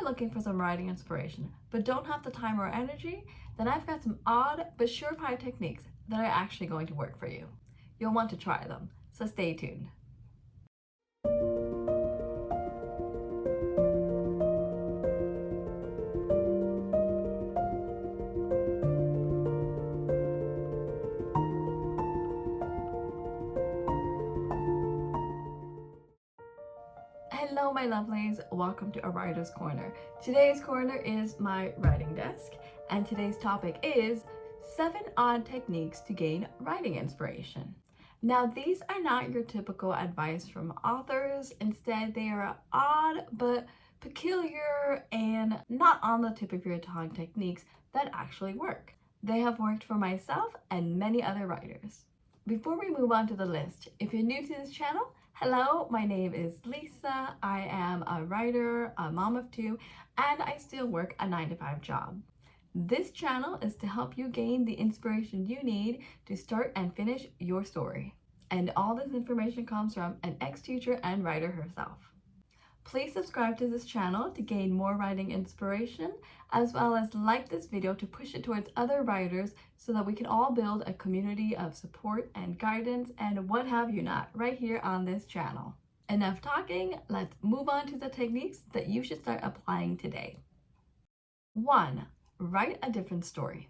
looking for some writing inspiration, but don't have the time or energy, then I've got some odd but surefire techniques that are actually going to work for you. You'll want to try them, so stay tuned. Hello my lovelies, welcome to A Writer's Corner. Today's corner is my writing desk, and today's topic is 7 odd techniques to gain writing inspiration. Now these are not your typical advice from authors, instead they are odd but peculiar and not on the tip of your tongue techniques that actually work. They have worked for myself and many other writers. Before we move on to the list, if you're new to this channel, hello, my name is Lisa. I am a writer, a mom of 2, and I still work a 9-to-5 job. This channel is to help you gain the inspiration you need to start and finish your story. And all this information comes from an ex-teacher and writer herself. Please subscribe to this channel to gain more writing inspiration, as well as like this video to push it towards other writers so that we can all build a community of support and guidance and what have you not right here on this channel. Enough talking, let's move on to the techniques that you should start applying today. 1. Write a different story.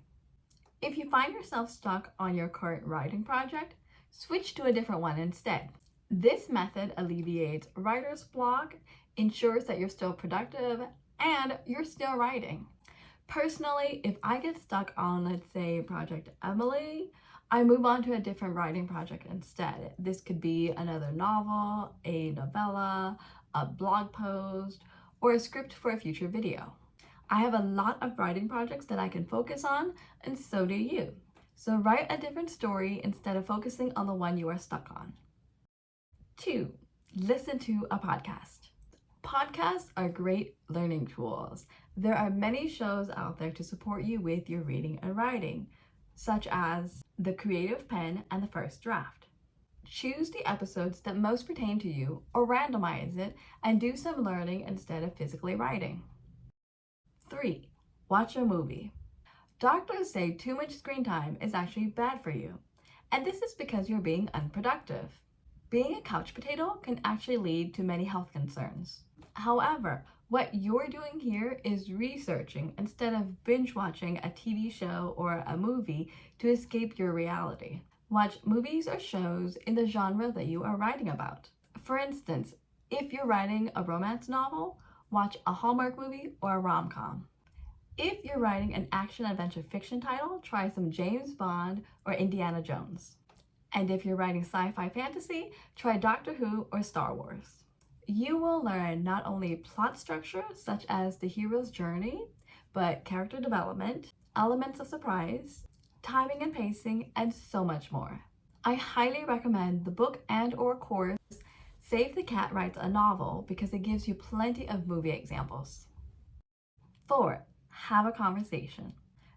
If you find yourself stuck on your current writing project, switch to a different one instead. This method alleviates writer's block, ensures that you're still productive, and you're still writing. Personally, if I get stuck on, let's say, Project Emily, I move on to a different writing project instead. This could be another novel, a novella, a blog post, or a script for a future video. I have a lot of writing projects that I can focus on, and so do you. So write a different story instead of focusing on the one you are stuck on. 2. Listen to a podcast. Podcasts are great learning tools. There are many shows out there to support you with your reading and writing, such as The Creative Pen and The First Draft. Choose the episodes that most pertain to you or randomize it and do some learning instead of physically writing. 3. Watch a movie. Doctors say too much screen time is actually bad for you, and this is because you're being unproductive. Being a couch potato can actually lead to many health concerns. However, what you're doing here is researching instead of binge watching a TV show or a movie to escape your reality. Watch movies or shows in the genre that you are writing about. For instance, if you're writing a romance novel, watch a Hallmark movie or a rom-com. If you're writing an action-adventure fiction title, try some James Bond or Indiana Jones. And if you're writing sci-fi fantasy, try Doctor Who or Star Wars. You will learn not only plot structure, such as the hero's journey, but character development, elements of surprise, timing and pacing, and so much more. I highly recommend the book and/or course Save the Cat Writes a Novel because it gives you plenty of movie examples. 4. Have a conversation.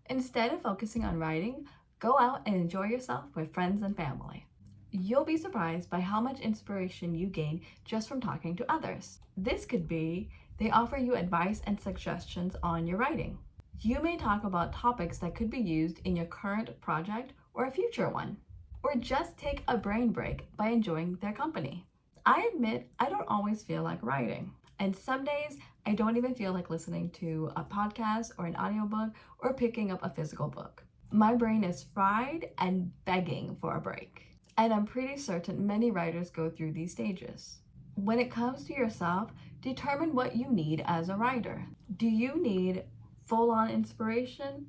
Instead of focusing on writing, go out and enjoy yourself with friends and family. You'll be surprised by how much inspiration you gain just from talking to others. This could be they offer you advice and suggestions on your writing. You may talk about topics that could be used in your current project or a future one. Or just take a brain break by enjoying their company. I admit I don't always feel like writing, and some days I don't even feel like listening to a podcast or an audiobook or picking up a physical book. My brain is fried and begging for a break. And I'm pretty certain many writers go through these stages. When it comes to yourself, determine what you need as a writer. Do you need full-on inspiration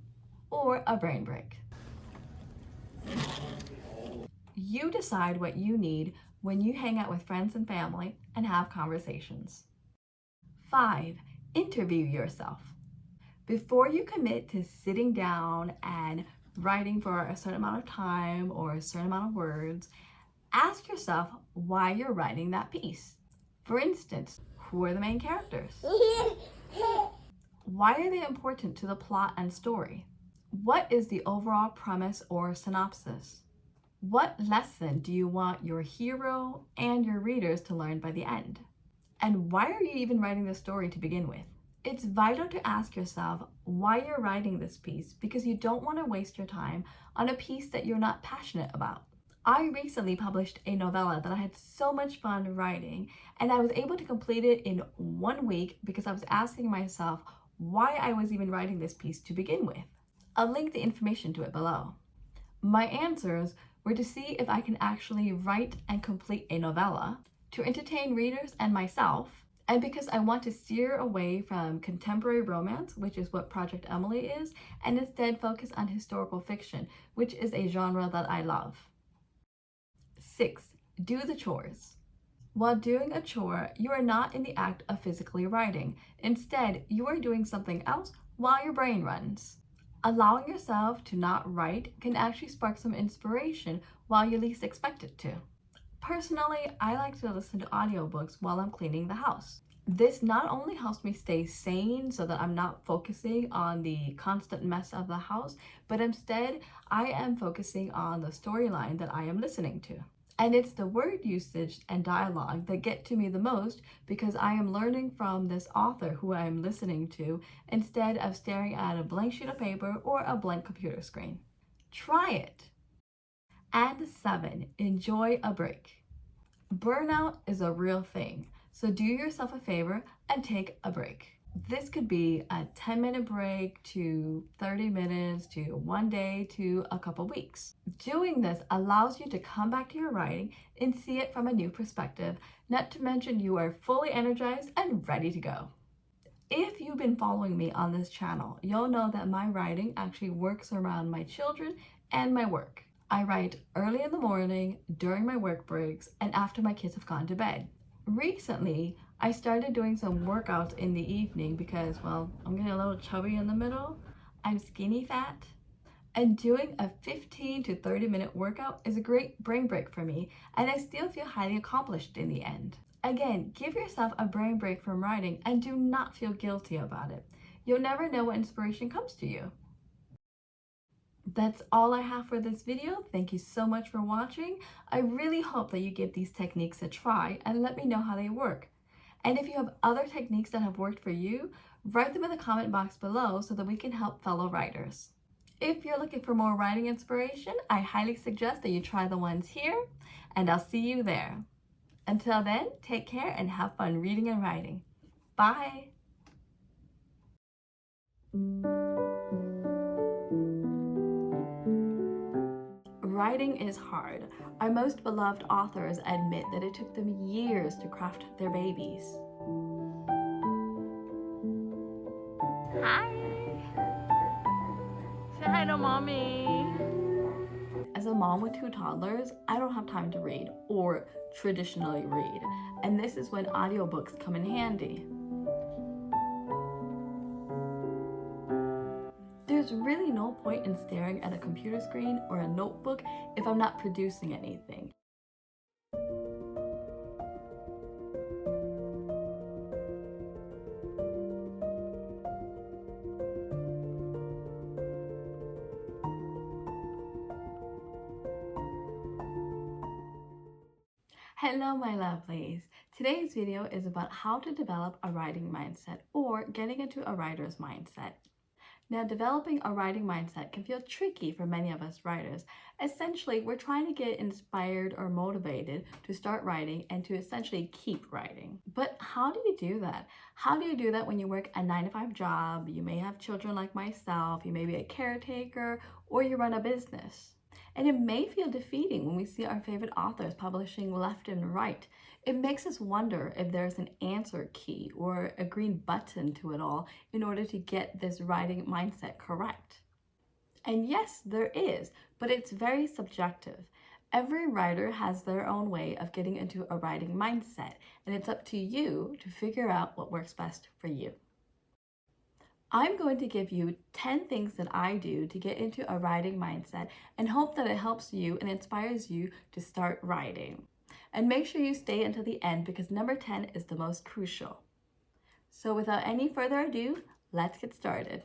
or a brain break? You decide what you need when you hang out with friends and family and have conversations. 5. Interview yourself. Before you commit to sitting down and writing for a certain amount of time or a certain amount of words, ask yourself why you're writing that piece. For instance, who are the main characters? Why are they important to the plot and story? What is the overall premise or synopsis? What lesson do you want your hero and your readers to learn by the end? And why are you even writing the story to begin with? It's vital to ask yourself why you're writing this piece because you don't want to waste your time on a piece that you're not passionate about. I recently published a novella that I had so much fun writing, and I was able to complete it in 1 week because I was asking myself why I was even writing this piece to begin with. I'll link the information to it below. My answers were to see if I can actually write and complete a novella, to entertain readers and myself, and because I want to steer away from contemporary romance, which is what Project Emily is, and instead focus on historical fiction, which is a genre that I love. 6. Do the chores. While doing a chore, you are not in the act of physically writing. Instead, you are doing something else while your brain runs. Allowing yourself to not write can actually spark some inspiration while you least expect it to. Personally, I like to listen to audiobooks while I'm cleaning the house. This not only helps me stay sane so that I'm not focusing on the constant mess of the house, but instead I am focusing on the storyline that I am listening to. And it's the word usage and dialogue that get to me the most because I am learning from this author who I am listening to instead of staring at a blank sheet of paper or a blank computer screen. Try it. And 7, enjoy a break. Burnout is a real thing, so do yourself a favor and take a break. This could be a 10-minute break to 30 minutes to 1 day to a couple weeks. Doing this allows you to come back to your writing and see it from a new perspective, not to mention you are fully energized and ready to go. If you've been following me on this channel, you'll know that my writing actually works around my children and my work. I write early in the morning, during my work breaks, and after my kids have gone to bed. Recently, I started doing some workouts in the evening because, well, I'm getting a little chubby in the middle. I'm skinny fat. And doing a 15 to 30-minute workout is a great brain break for me, and I still feel highly accomplished in the end. Again, give yourself a brain break from writing and do not feel guilty about it. You'll never know what inspiration comes to you. That's all I have for this video. Thank you so much for watching. I really hope that you give these techniques a try and let me know how they work. And if you have other techniques that have worked for you, write them in the comment box below so that we can help fellow writers. If you're looking for more writing inspiration, I highly suggest that you try the ones here, and I'll see you there. Until then, take care and have fun reading and writing. Bye! Writing is hard. Our most beloved authors admit that it took them years to craft their babies. Hi! Say hi to mommy! As a mom with 2 toddlers, I don't have time to read, or traditionally read, and this is when audiobooks come in handy. There's really no point in staring at a computer screen or a notebook if I'm not producing anything. Hello, my lovelies. Today's video is about how to develop a writing mindset or getting into a writer's mindset. Now, developing a writing mindset can feel tricky for many of us writers. Essentially, we're trying to get inspired or motivated to start writing and to essentially keep writing. But how do you do that? How do you do that when you work a 9-to-5 job, you may have children like myself, you may be a caretaker, or you run a business? And it may feel defeating when we see our favorite authors publishing left and right. It makes us wonder if there's an answer key or a green button to it all in order to get this writing mindset correct. And yes, there is, but it's very subjective. Every writer has their own way of getting into a writing mindset, and it's up to you to figure out what works best for you. I'm going to give you 10 things that I do to get into a writing mindset and hope that it helps you and inspires you to start writing. And make sure you stay until the end because number 10 is the most crucial. So without any further ado, let's get started.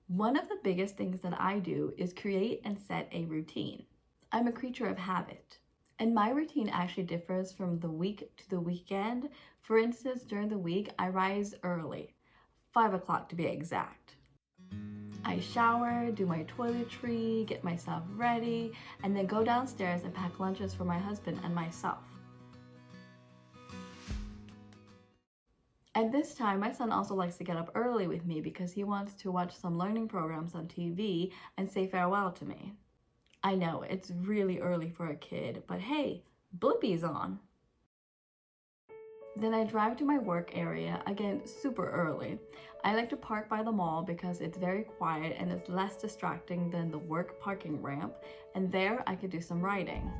One of the biggest things that I do is create and set a routine. I'm a creature of habit. And my routine actually differs from the week to the weekend. For instance, during the week, I rise early, 5 o'clock to be exact. I shower, do my toiletry, get myself ready, and then go downstairs and pack lunches for my husband and myself. At this time, my son also likes to get up early with me because he wants to watch some learning programs on TV and say farewell to me. I know, it's really early for a kid, but hey, Blippi's on. Then I drive to my work area, again super early. I like to park by the mall because it's very quiet and it's less distracting than the work parking ramp, and there I could do some writing.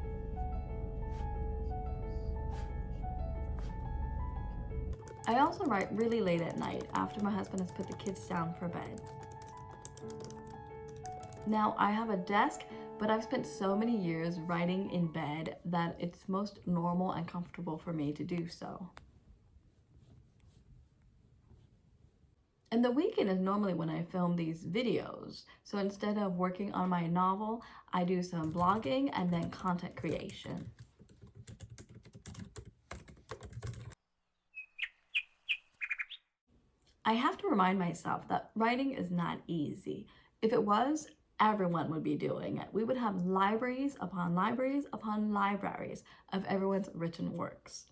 I also write really late at night after my husband has put the kids down for bed. Now I have a desk, but I've spent so many years writing in bed that it's most normal and comfortable for me to do so. And the weekend is normally when I film these videos. So instead of working on my novel, I do some blogging and then content creation. I have to remind myself that writing is not easy. If it was, everyone would be doing it. We would have libraries upon libraries upon libraries of everyone's written works.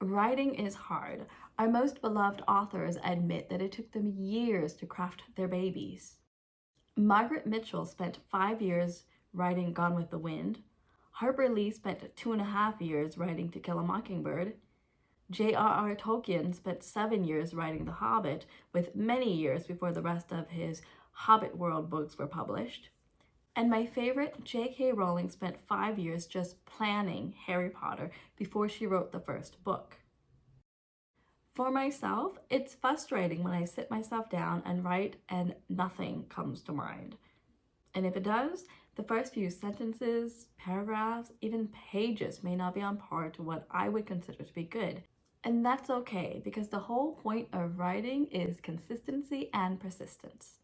Writing is hard. Our most beloved authors admit that it took them years to craft their babies. Margaret Mitchell spent 5 years writing Gone with the Wind. Harper Lee spent 2.5 years writing To Kill a Mockingbird. J.R.R. Tolkien spent 7 years writing The Hobbit, with many years before the rest of his Hobbit World books were published. And my favorite, J.K. Rowling spent 5 years just planning Harry Potter before she wrote the first book. For myself, it's frustrating when I sit myself down and write and nothing comes to mind. And if it does, the first few sentences, paragraphs, even pages may not be on par to what I would consider to be good. And that's okay, because the whole point of writing is consistency and persistence.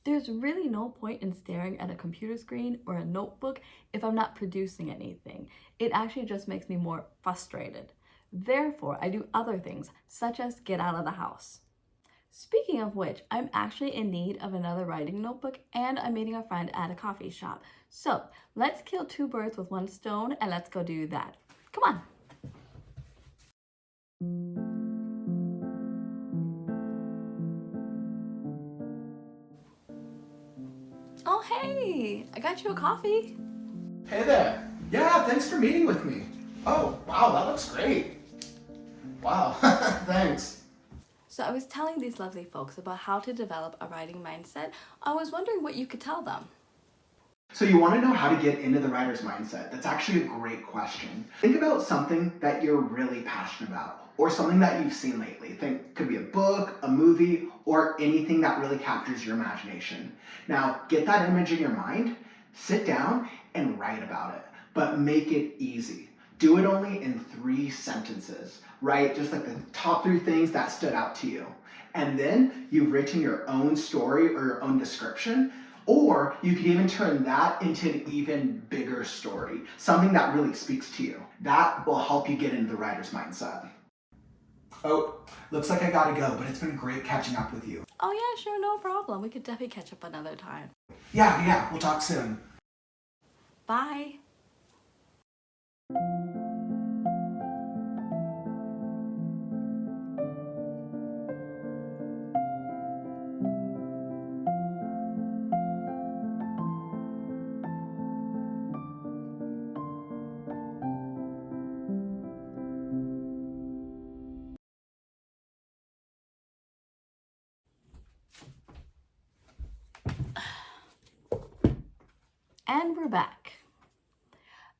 There's really no point in staring at a computer screen or a notebook if I'm not producing anything. It actually just makes me more frustrated. Therefore, I do other things, such as get out of the house. Speaking of which, I'm actually in need of another writing notebook and I'm meeting a friend at a coffee shop. So let's kill 2 birds with 1 stone and let's go do that. Come on. Oh, hey, I got you a coffee. Hey there. Yeah, thanks for meeting with me. Oh, wow, that looks great. Wow, thanks. So I was telling these lovely folks about how to develop a writing mindset. I was wondering what you could tell them. So you want to know how to get into the writer's mindset? That's actually a great question. Think about something that you're really passionate about or something that you've seen lately. Think could be a book, a movie, or anything that really captures your imagination. Now, get that image in your mind, sit down and write about it, but make it easy. Do it only in 3 sentences, right? Just like the top 3 things that stood out to you. And then you've written your own story or your own description. Or you could even turn that into an even bigger story, something that really speaks to you. That will help you get into the writer's mindset. Oh, looks like I gotta go, but it's been great catching up with you. Oh yeah, sure, no problem. We could definitely catch up another time. Yeah, we'll talk soon. Bye. And we're back.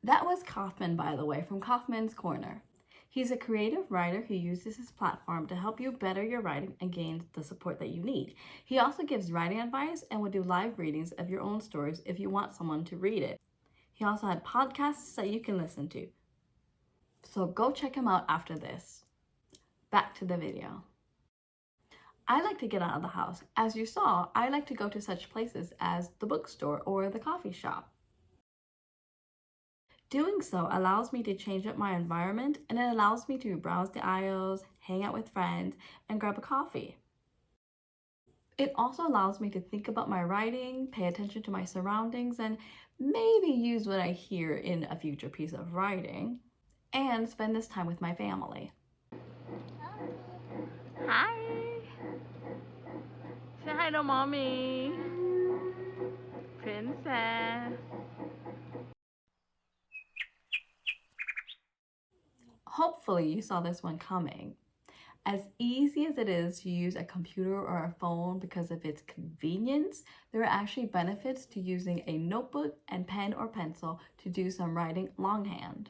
That was Kaufman, by the way, from Kaufman's Corner. He's a creative writer who uses his platform to help you better your writing and gain the support that you need. He also gives writing advice and will do live readings of your own stories if you want someone to read it. He also had podcasts that you can listen to. So go check him out after this. Back to the video. I like to get out of the house. As you saw, I like to go to such places as the bookstore or the coffee shop. Doing so allows me to change up my environment, and it allows me to browse the aisles, hang out with friends, and grab a coffee. It also allows me to think about my writing, pay attention to my surroundings, and maybe use what I hear in a future piece of writing, and spend this time with my family. Hi! Say hi to mommy! Princess! Hopefully you saw this one coming. As easy as it is to use a computer or a phone because of its convenience, there are actually benefits to using a notebook and pen or pencil to do some writing longhand.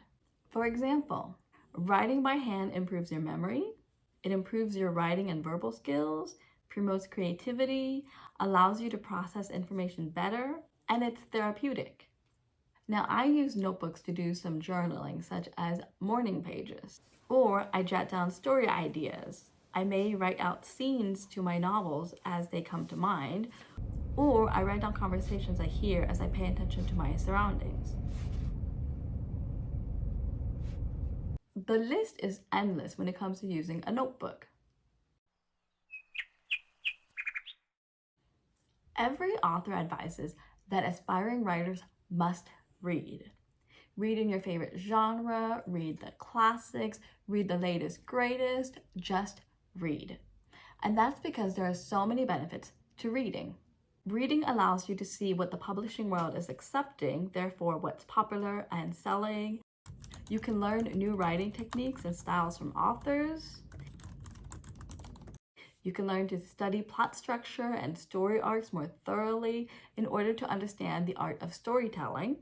For example, writing by hand improves your memory, it improves your writing and verbal skills, promotes creativity, allows you to process information better, and it's therapeutic. Now, I use notebooks to do some journaling, such as morning pages, or I jot down story ideas. I may write out scenes to my novels as they come to mind, or I write down conversations I hear as I pay attention to my surroundings. The list is endless when it comes to using a notebook. Every author advises that aspiring writers must read. Read in your favorite genre, read the classics, read the latest, greatest, just read. And that's because there are so many benefits to reading. Reading allows you to see what the publishing world is accepting, therefore what's popular and selling. You can learn new writing techniques and styles from authors. You can learn to study plot structure and story arcs more thoroughly in order to understand the art of storytelling.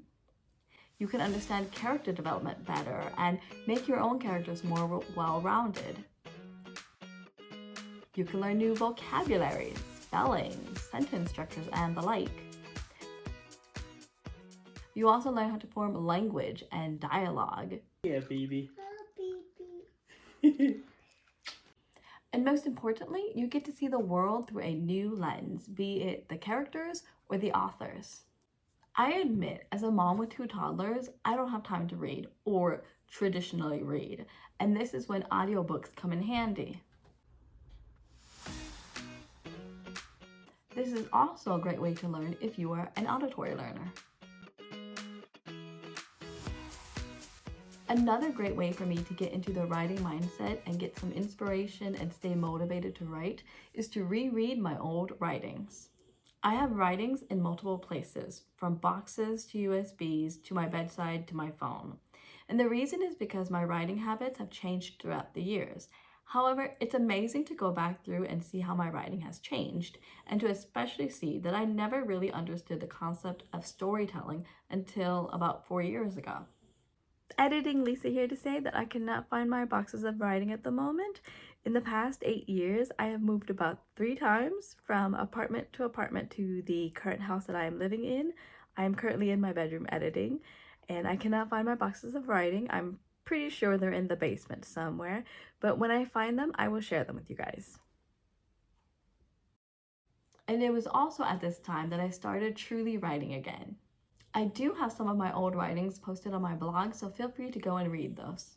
You can understand character development better and make your own characters more well-rounded. You can learn new vocabulary, spelling, sentence structures, and the like. You also learn how to form language and dialogue. Yeah, baby. Oh, baby. And most importantly, you get to see the world through a new lens, be it the characters or the authors. I admit, as a mom with 2 toddlers, I don't have time to read or traditionally read, and this is when audiobooks come in handy. This is also a great way to learn if you are an auditory learner. Another great way for me to get into the writing mindset and get some inspiration and stay motivated to write is to reread my old writings. I have writings in multiple places, from boxes to USBs to my bedside to my phone. And the reason is because my writing habits have changed throughout the years. However, it's amazing to go back through and see how my writing has changed, and to especially see that I never really understood the concept of storytelling until about 4 years ago. Editing Lisa here to say that I cannot find my boxes of writing at the moment. In the past 8 years, I have moved about 3 times from apartment to the current house that I am living in. I am currently in my bedroom editing, and I cannot find my boxes of writing. I'm pretty sure they're in the basement somewhere, but when I find them, I will share them with you guys. And it was also at this time that I started truly writing again. I do have some of my old writings posted on my blog, so feel free to go and read those.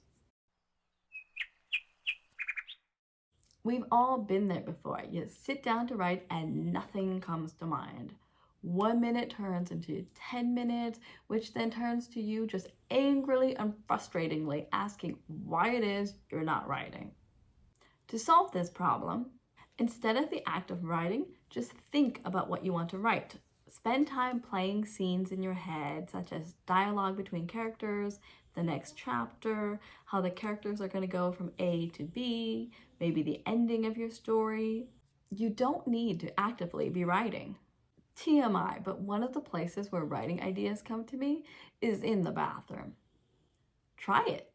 We've all been there before. You sit down to write and nothing comes to mind. 1 minute turns into 10 minutes, which then turns to you just angrily and frustratingly asking why it is you're not writing. To solve this problem, instead of the act of writing, just think about what you want to write. Spend time playing scenes in your head, such as dialogue between characters, the next chapter, how the characters are going to go from A to B, maybe the ending of your story. You don't need to actively be writing. TMI, but one of the places where writing ideas come to me is in the bathroom. Try it.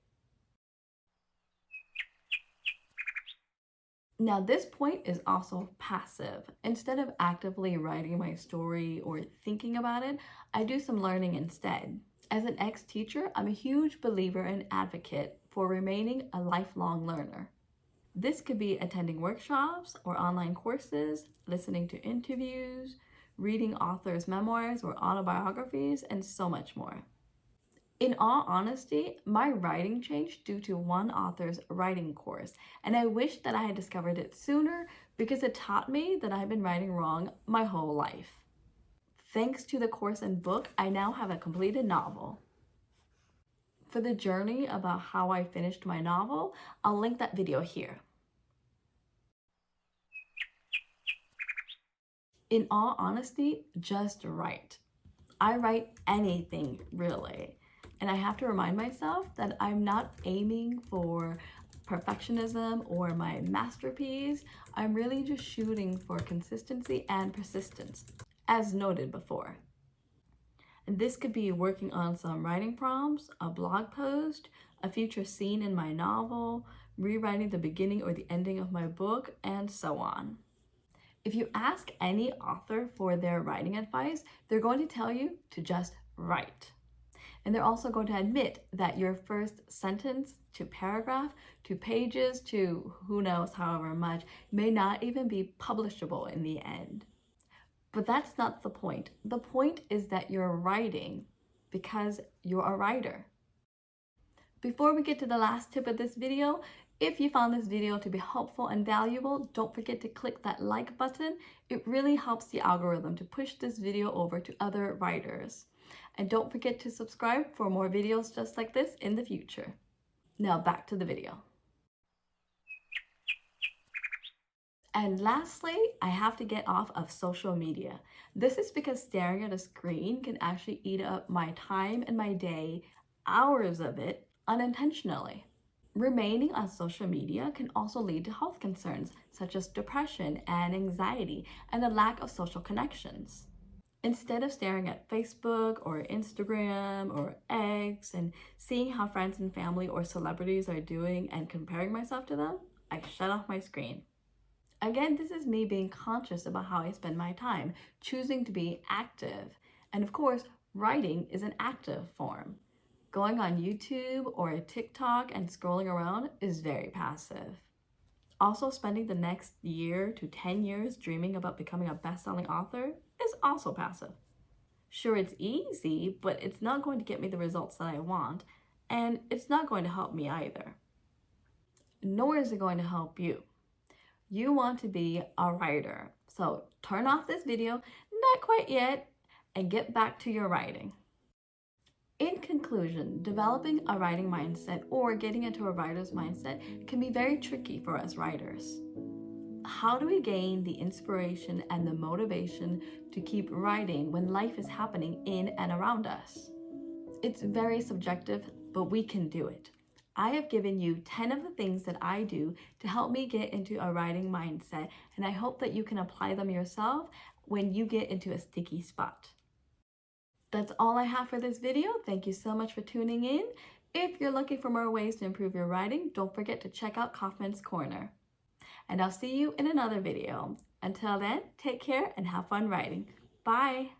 Now, this point is also passive. Instead of actively writing my story or thinking about it, I do some learning instead. As an ex-teacher, I'm a huge believer and advocate for remaining a lifelong learner. This could be attending workshops or online courses, listening to interviews, reading authors' memoirs or autobiographies, and so much more. In all honesty, my writing changed due to one author's writing course, and I wish that I had discovered it sooner because it taught me that I've been writing wrong my whole life. Thanks to the course and book, I now have a completed novel. For the journey about how I finished my novel, I'll link that video here. In all honesty, just write. I write anything, really. And I have to remind myself that I'm not aiming for perfectionism or my masterpiece. I'm really just shooting for consistency and persistence, as noted before. And this could be working on some writing prompts, a blog post, a future scene in my novel, rewriting the beginning or the ending of my book, and so on. If you ask any author for their writing advice, they're going to tell you to just write. And they're also going to admit that your first sentence to paragraph to pages to who knows however much may not even be publishable in the end. But that's not the point. The point is that you're writing because you're a writer. Before we get to the last tip of this video, if you found this video to be helpful and valuable, don't forget to click that like button. It really helps the algorithm to push this video over to other writers. And don't forget to subscribe for more videos just like this in the future. Now back to the video. And lastly, I have to get off of social media. This is because staring at a screen can actually eat up my time and my day, hours of it, unintentionally. Remaining on social media can also lead to health concerns such as depression and anxiety and a lack of social connections. Instead of staring at Facebook or Instagram or X and seeing how friends and family or celebrities are doing and comparing myself to them, I shut off my screen. Again, this is me being conscious about how I spend my time, choosing to be active. And of course, writing is an active form. Going on YouTube or TikTok and scrolling around is very passive. Also, spending the next year to 10 years dreaming about becoming a best-selling author is also passive. Sure, it's easy, but it's not going to get me the results that I want, and it's not going to help me either. Nor is it going to help you. You want to be a writer, so turn off this video, not quite yet, and get back to your writing. In conclusion, developing a writing mindset or getting into a writer's mindset can be very tricky for us writers. How do we gain the inspiration and the motivation to keep writing when life is happening in and around us? It's very subjective, but we can do it. I have given you 10 of the things that I do to help me get into a writing mindset, and I hope that you can apply them yourself when you get into a sticky spot. That's all I have for this video. Thank you so much for tuning in. If you're looking for more ways to improve your writing, don't forget to check out Kaufman's Corner. And I'll see you in another video. Until then, take care and have fun writing. Bye!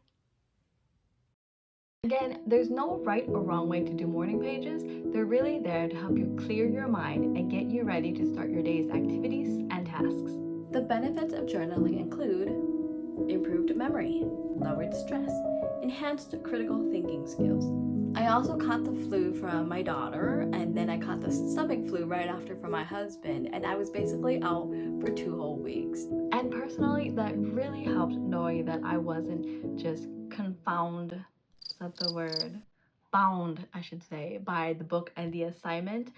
Again, there's no right or wrong way to do morning pages. They're really there to help you clear your mind and get you ready to start your day's activities and tasks. The benefits of journaling include improved memory, lowered stress, enhanced critical thinking skills. I also caught the flu from my daughter, and then I caught the stomach flu right after from my husband, and I was basically out for 2 whole weeks. And personally, that really helped knowing that I wasn't just confounded, is that the word? Bound, I should say, by the book and the assignment.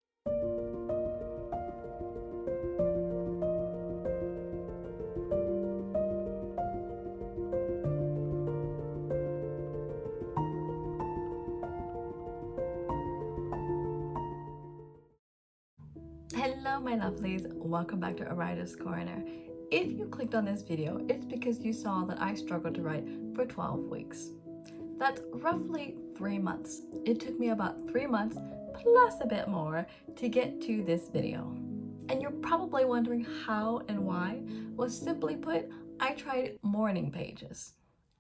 Hello my lovelies, welcome back to A Writer's Corner. If you clicked on this video, it's because you saw that I struggled to write for 12 weeks. That's roughly 3 months. It took me about 3 months plus a bit more to get to this video. And you're probably wondering how and why. Well, simply put, I tried morning pages.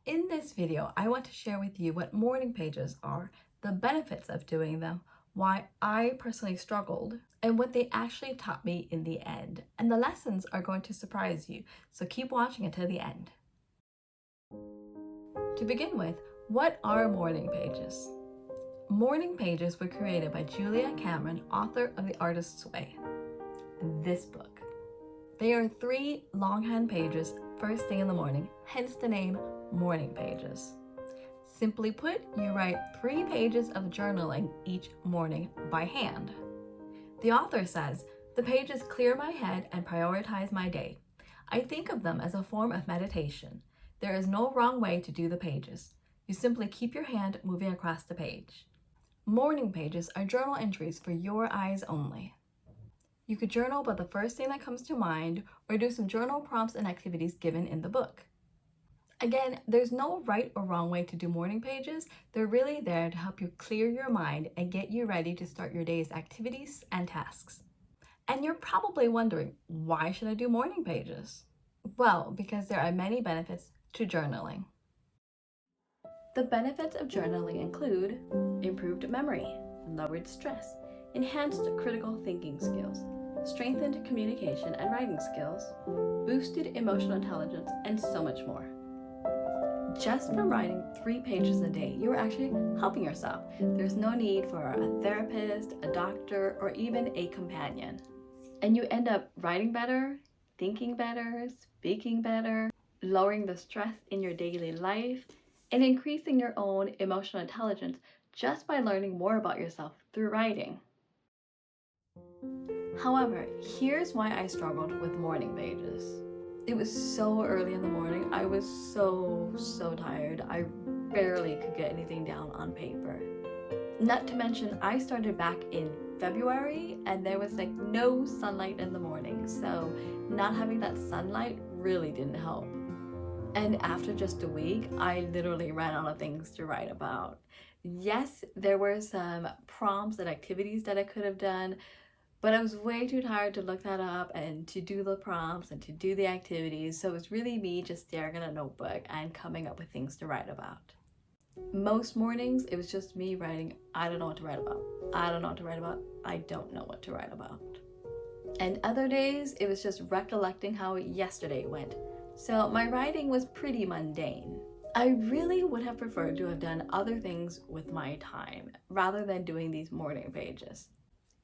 In this video, I want to share with you what morning pages are, the benefits of doing them, why I personally struggled, and what they actually taught me in the end. And the lessons are going to surprise you, so keep watching until the end. To begin with, what are morning pages? Morning pages were created by Julia Cameron, author of The Artist's Way, this book. They are 3 longhand pages first thing in the morning, hence the name morning pages. Simply put, you write 3 pages of journaling each morning by hand. The author says, the pages clear my head and prioritize my day. I think of them as a form of meditation. There is no wrong way to do the pages. You simply keep your hand moving across the page. Morning pages are journal entries for your eyes only. You could journal about the first thing that comes to mind or do some journal prompts and activities given in the book. Again, there's no right or wrong way to do morning pages. They're really there to help you clear your mind and get you ready to start your day's activities and tasks. And you're probably wondering, why should I do morning pages? Well, because there are many benefits to journaling. The benefits of journaling include improved memory, lowered stress, enhanced critical thinking skills, strengthened communication and writing skills, boosted emotional intelligence, and so much more. Just from writing 3 pages a day, you are actually helping yourself. There's no need for a therapist, a doctor, or even a companion. And you end up writing better, thinking better, speaking better, lowering the stress in your daily life, and increasing your own emotional intelligence just by learning more about yourself through writing. However, here's why I struggled with morning pages. It was so early in the morning. I was so tired. I barely could get anything down on paper. Not to mention, I started back in February and there was like no sunlight in the morning. So not having that sunlight really didn't help. And after just a week, I literally ran out of things to write about. Yes, there were some prompts and activities that I could have done, but I was way too tired to look that up and to do the prompts and to do the activities. So it was really me just staring at a notebook and coming up with things to write about. Most mornings, it was just me writing, I don't know what to write about. I don't know what to write about. I don't know what to write about. And other days, it was just recollecting how yesterday went. So my writing was pretty mundane. I really would have preferred to have done other things with my time rather than doing these morning pages.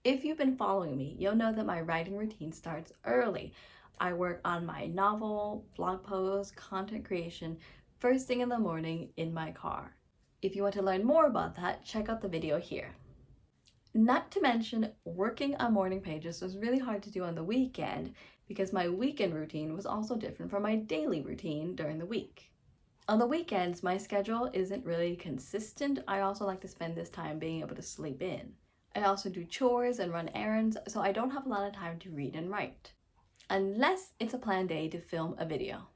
If you've been following me, you'll know that my writing routine starts early. I work on my novel, blog posts, content creation, first thing in the morning in my car. If you want to learn more about that, check out the video here. Not to mention, working on morning pages was really hard to do on the weekend because my weekend routine was also different from my daily routine during the week. On the weekends, my schedule isn't really consistent. I also like to spend this time being able to sleep in. I also do chores and run errands, so I don't have a lot of time to read and write, unless it's a planned day to film a video.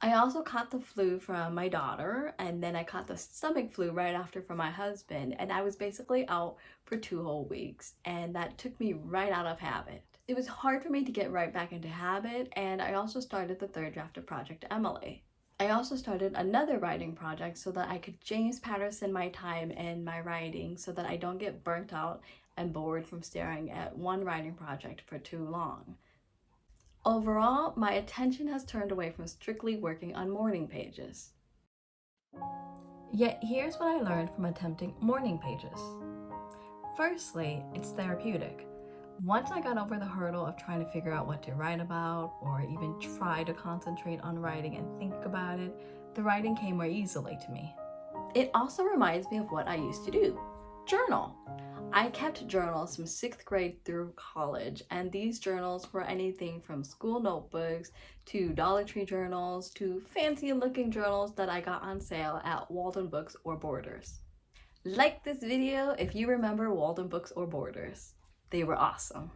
I also caught the flu from my daughter, and then I caught the stomach flu right after from my husband, and I was basically out for 2 whole weeks, and that took me right out of habit. It was hard for me to get right back into habit, and I also started the 3rd draft of Project Emily. I also started another writing project so that I could James Patterson my time and my writing so that I don't get burnt out and bored from staring at one writing project for too long. Overall, my attention has turned away from strictly working on morning pages. Yet here's what I learned from attempting morning pages. Firstly, it's therapeutic. Once I got over the hurdle of trying to figure out what to write about or even try to concentrate on writing and think about it, the writing came more easily to me. It also reminds me of what I used to do, journal. I kept journals from 6th grade through college, and these journals were anything from school notebooks to Dollar Tree journals to fancy looking journals that I got on sale at Walden Books or Borders. Like this video if you remember Walden Books or Borders. They were awesome.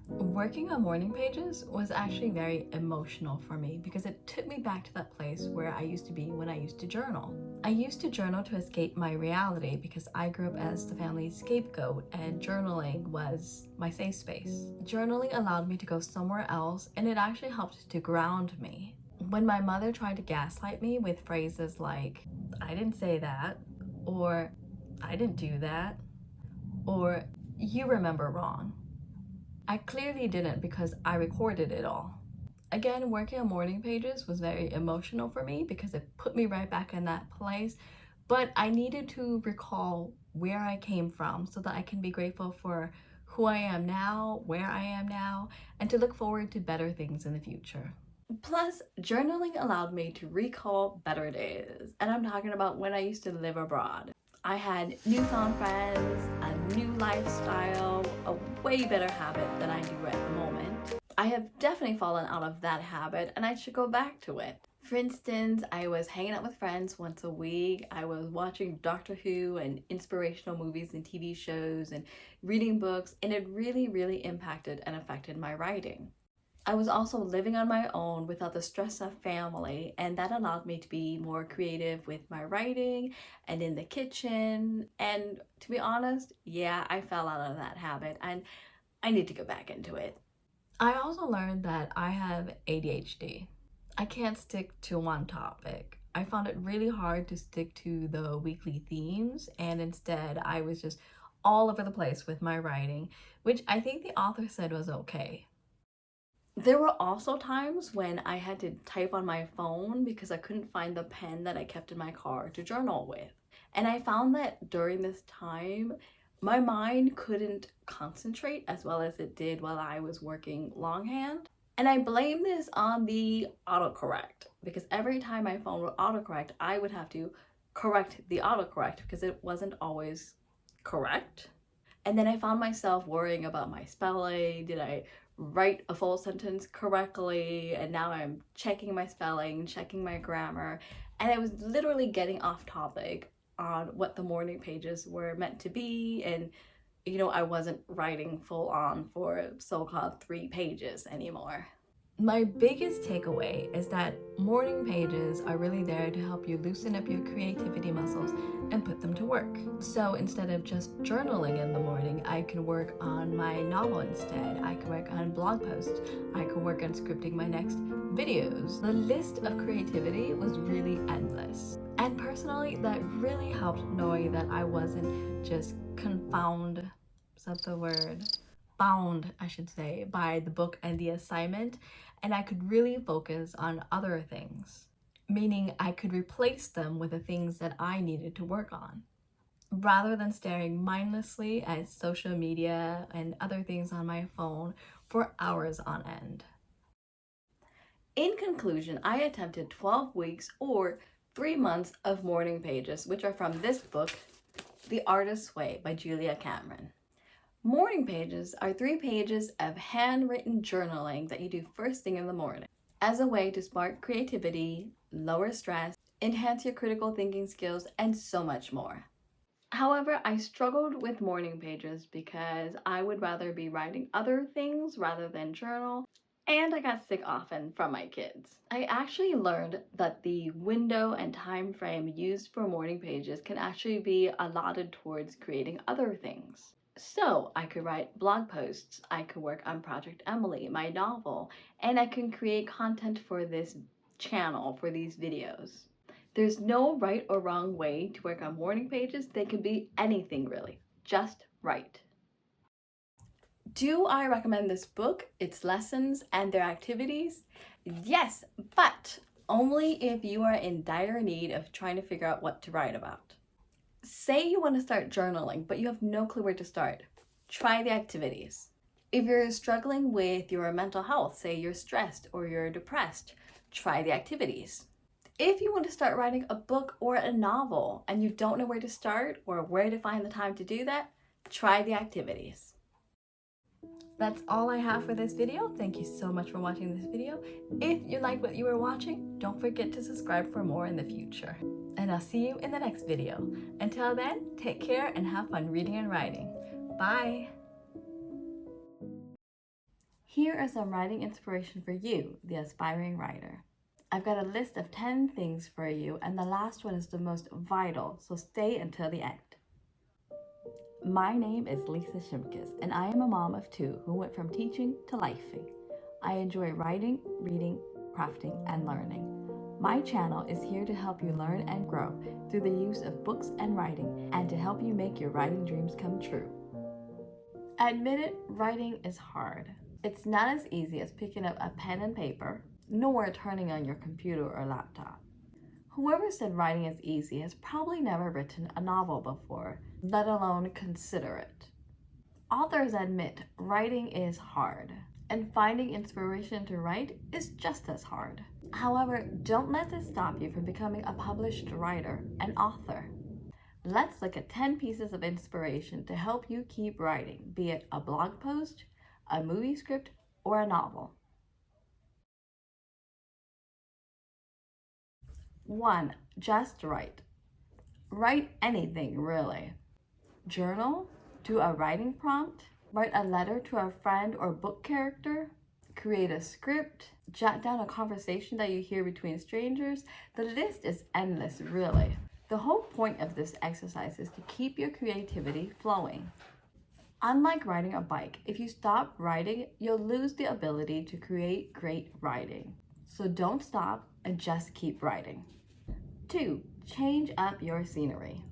Working on morning pages was actually very emotional for me because it took me back to that place where I used to be when I used to journal. I used to journal to escape my reality because I grew up as the family's scapegoat and journaling was my safe space. Journaling allowed me to go somewhere else and it actually helped to ground me. When my mother tried to gaslight me with phrases like, I didn't say that, or I didn't do that, or you remember wrong. I clearly didn't because I recorded it all. Again, working on morning pages was very emotional for me because it put me right back in that place, but I needed to recall where I came from so that I can be grateful for who I am now, where I am now, and to look forward to better things in the future. Plus, journaling allowed me to recall better days, and I'm talking about when I used to live abroad. I had newfound friends, a new lifestyle, a way better habit than I do at the moment. I have definitely fallen out of that habit and I should go back to it. For instance, I was hanging out with friends once a week. I was watching Doctor Who and inspirational movies and TV shows and reading books, and it really impacted and affected my writing. I was also living on my own without the stress of family, and that allowed me to be more creative with my writing and in the kitchen. And to be honest, yeah, I fell out of that habit and I need to go back into it. I also learned that I have ADHD. I can't stick to one topic. I found it really hard to stick to the weekly themes, and instead I was just all over the place with my writing, which I think the author said was okay. There were also times when I had to type on my phone because I couldn't find the pen that I kept in my car to journal with. And I found that during this time, my mind couldn't concentrate as well as it did while I was working longhand. And I blame this on the autocorrect because every time my phone would autocorrect, I would have to correct the autocorrect because it wasn't always correct. And then I found myself worrying about my spelling. Did I write a full sentence correctly? And now I'm checking my spelling, checking my grammar. And I was literally getting off topic on what the morning pages were meant to be. And, I wasn't writing full on for so-called 3 pages anymore. My biggest takeaway is that morning pages are really there to help you loosen up your creativity muscles and put them to work. So instead of just journaling in the morning, I can work on my novel instead. I can work on blog posts. I can work on scripting my next videos. The list of creativity was really endless. And personally, that really helped knowing that I wasn't just confounded, is that the word? Bound, I should say, by the book and the assignment, and I could really focus on other things, meaning I could replace them with the things that I needed to work on, rather than staring mindlessly at social media and other things on my phone for hours on end. In conclusion, I attempted 12 weeks or 3 months of morning pages, which are from this book, The Artist's Way by Julia Cameron. Morning pages are 3 pages of handwritten journaling that you do first thing in the morning as a way to spark creativity, lower stress, enhance your critical thinking skills, and so much more. However, I struggled with morning pages because I would rather be writing other things rather than journal, and I got sick often from my kids. I actually learned that the window and time frame used for morning pages can actually be allotted towards creating other things. So I could write blog posts, I could work on Project Emily, my novel, and I can create content for this channel, for these videos. There's no right or wrong way to work on morning pages. They can be anything really, just right. Do I recommend this book, its lessons, and their activities? Yes, but only if you are in dire need of trying to figure out what to write about. Say you want to start journaling, but you have no clue where to start. Try the activities. If you're struggling with your mental health, say you're stressed or you're depressed, try the activities. If you want to start writing a book or a novel and you don't know where to start or where to find the time to do that, try the activities. That's all I have for this video. Thank you so much for watching this video. If you liked what you were watching, don't forget to subscribe for more in the future. And I'll see you in the next video. Until then, take care and have fun reading and writing. Bye! Here is some writing inspiration for you, the aspiring writer. I've got a list of 10 things for you, and the last one is the most vital, so stay until the end. My name is Lisa Shimkus, and I am a mom of 2 who went from teaching to lifing. I enjoy writing, reading, crafting, and learning. My channel is here to help you learn and grow through the use of books and writing, and to help you make your writing dreams come true. Admit it, writing is hard. It's not as easy as picking up a pen and paper, nor turning on your computer or laptop. Whoever said writing is easy has probably never written a novel before, let alone consider it. Authors admit writing is hard, and finding inspiration to write is just as hard. However, don't let this stop you from becoming a published writer and author. Let's look at 10 pieces of inspiration to help you keep writing, be it a blog post, a movie script, or a novel. 1. Just write. Write anything, really. Journal, do a writing prompt, write a letter to a friend or book character, create a script, jot down a conversation that you hear between strangers. The list is endless, really. The whole point of this exercise is to keep your creativity flowing. Unlike riding a bike, if you stop writing, you'll lose the ability to create great writing. So don't stop and just keep writing. 2. Change up your scenery.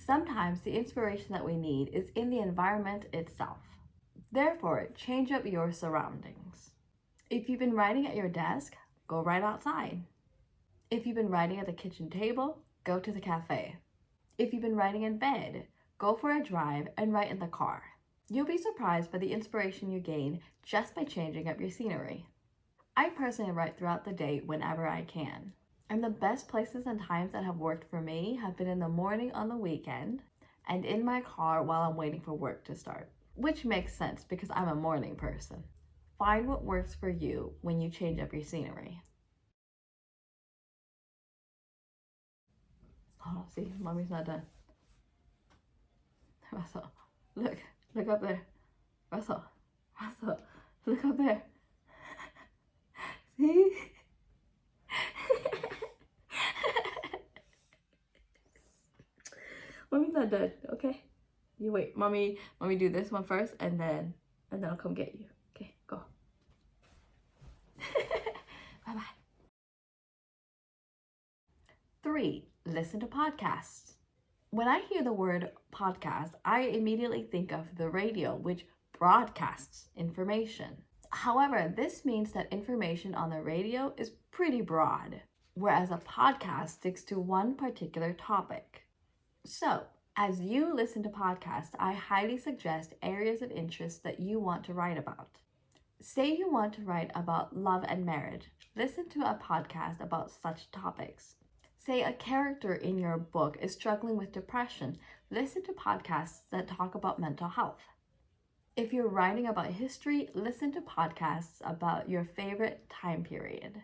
Sometimes the inspiration that we need is in the environment itself. Therefore, change up your surroundings. If you've been writing at your desk, go write outside. If you've been writing at the kitchen table, go to the cafe. If you've been writing in bed, go for a drive and write in the car. You'll be surprised by the inspiration you gain just by changing up your scenery. I personally write throughout the day whenever I can. And the best places and times that have worked for me have been in the morning on the weekend and in my car while I'm waiting for work to start. Which makes sense because I'm a morning person. Find what works for you when you change up your scenery. Oh, see, mommy's not done. Russell, look up there. Russell, look up there. See? Mommy's not done, okay? You wait, mommy do this one first and then I'll come get you. Okay, go. Bye-bye. 3. Listen to podcasts. When I hear the word podcast, I immediately think of the radio, which broadcasts information. However, this means that information on the radio is pretty broad, whereas a podcast sticks to one particular topic. So, as you listen to podcasts, I highly suggest areas of interest that you want to write about. Say you want to write about love and marriage. Listen to a podcast about such topics. Say a character in your book is struggling with depression. Listen to podcasts that talk about mental health. If you're writing about history, listen to podcasts about your favorite time period.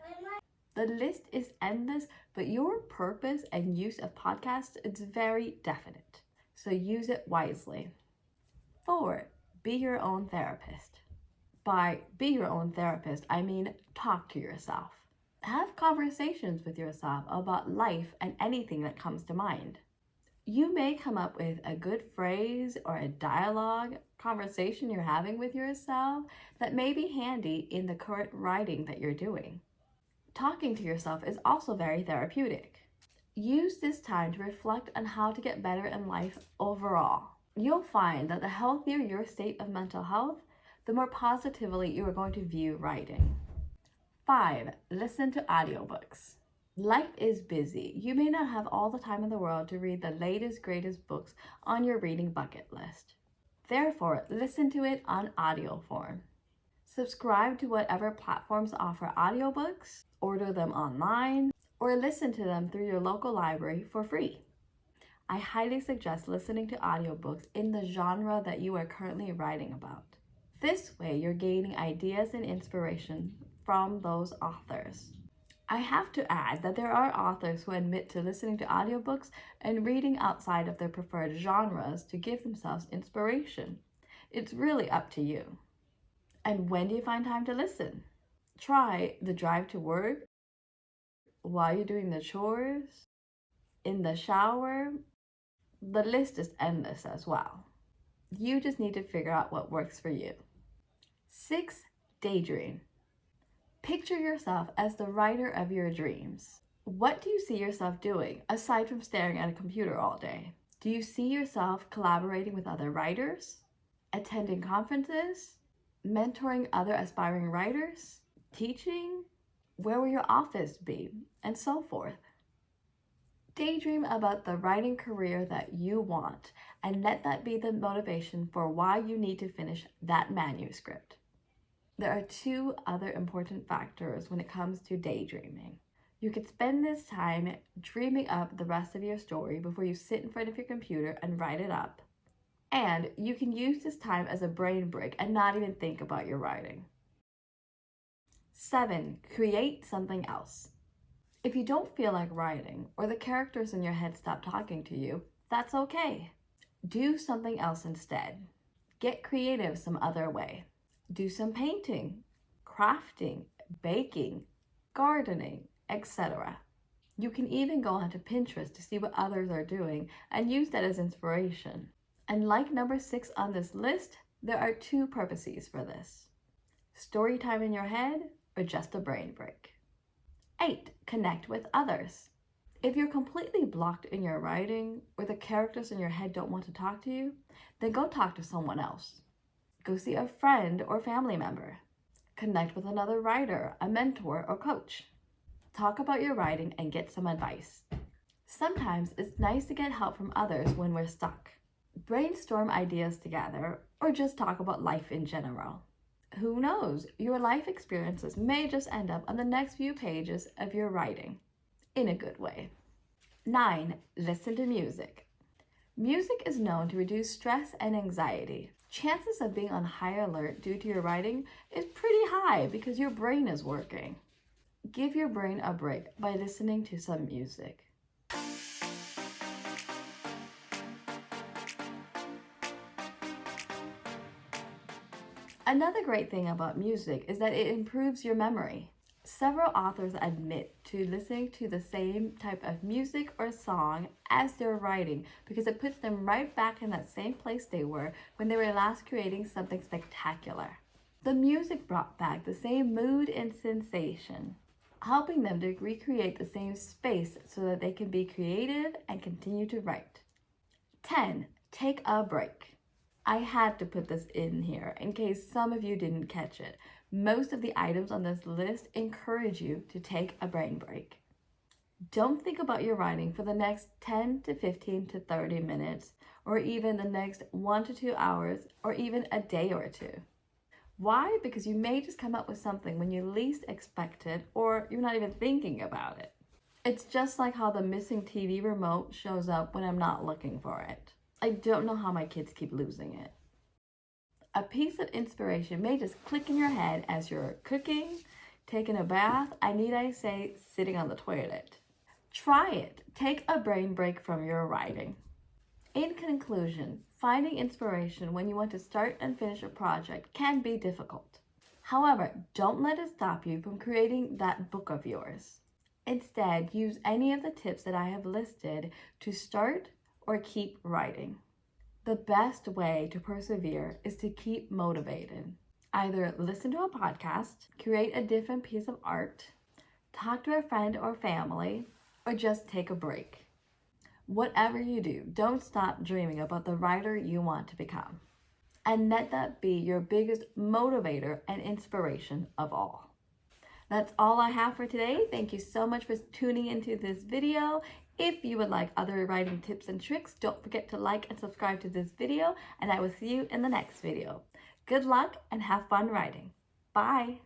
The list is endless, but your purpose and use of podcasts is very definite, so use it wisely. 4. Be your own therapist. By be your own therapist, I mean talk to yourself. Have conversations with yourself about life and anything that comes to mind. You may come up with a good phrase or a dialogue conversation you're having with yourself that may be handy in the current writing that you're doing. Talking to yourself is also very therapeutic. Use this time to reflect on how to get better in life overall. You'll find that the healthier your state of mental health, the more positively you are going to view writing. 5. Listen to audiobooks. Life is busy. You may not have all the time in the world to read the latest, greatest books on your reading bucket list. Therefore, listen to it on audio form. Subscribe to whatever platforms offer audiobooks, order them online, or listen to them through your local library for free. I highly suggest listening to audiobooks in the genre that you are currently writing about. This way, you're gaining ideas and inspiration from those authors. I have to add that there are authors who admit to listening to audiobooks and reading outside of their preferred genres to give themselves inspiration. It's really up to you. And when do you find time to listen? Try the drive to work, while you're doing the chores, in the shower. The list is endless as well. You just need to figure out what works for you. 6. Daydream. Picture yourself as the writer of your dreams. What do you see yourself doing aside from staring at a computer all day? Do you see yourself collaborating with other writers? attending conferences, mentoring other aspiring writers, teaching, where will your office be, and so forth. Daydream about the writing career that you want and let that be the motivation for why you need to finish that manuscript. There are two other important factors when it comes to daydreaming. You could spend this time dreaming up the rest of your story before you sit in front of your computer and write it up. And you can use this time as a brain break and not even think about your writing. 7. Create something else. If you don't feel like writing or the characters in your head stop talking to you, that's okay. Do something else instead. Get creative some other way. Do some painting, crafting, baking, gardening, etc. You can even go onto Pinterest to see what others are doing and use that as inspiration. And like number 6 on this list, there are two purposes for this. Story time in your head or just a brain break. 8. Connect with others. If you're completely blocked in your writing or the characters in your head don't want to talk to you, then go talk to someone else. Go see a friend or family member. Connect with another writer, a mentor, or coach. Talk about your writing and get some advice. Sometimes it's nice to get help from others when we're stuck. Brainstorm ideas together or just talk about life in general. Who knows, your life experiences may just end up on the next few pages of your writing, in a good way. 9. Listen to music. Music is known to reduce stress and anxiety. Chances of being on high alert due to your writing is pretty high because your brain is working. Give your brain a break by listening to some music. Another great thing about music is that it improves your memory. Several authors admit to listening to the same type of music or song as they're writing because it puts them right back in that same place they were when they were last creating something spectacular. The music brought back the same mood and sensation, helping them to recreate the same space so that they can be creative and continue to write. 10. Take a break. I had to put this in here in case some of you didn't catch it. Most of the items on this list encourage you to take a brain break. Don't think about your writing for the next 10 to 15 to 30 minutes, or even the next 1 to 2 hours, or even a day or two. Why? Because you may just come up with something when you least expect it, or you're not even thinking about it. It's just like how the missing TV remote shows up when I'm not looking for it. I don't know how my kids keep losing it. A piece of inspiration may just click in your head as you're cooking, taking a bath, need I say, sitting on the toilet. Try it. Take a brain break from your writing. In conclusion, finding inspiration when you want to start and finish a project can be difficult. However, don't let it stop you from creating that book of yours. Instead, use any of the tips that I have listed to start or keep writing. The best way to persevere is to keep motivated. Either listen to a podcast, create a different piece of art, talk to a friend or family, or just take a break. Whatever you do, don't stop dreaming about the writer you want to become. And let that be your biggest motivator and inspiration of all. That's all I have for today. Thank you so much for tuning into this video. If you would like other writing tips and tricks, don't forget to like and subscribe to this video, and I will see you in the next video. Good luck and have fun writing. Bye.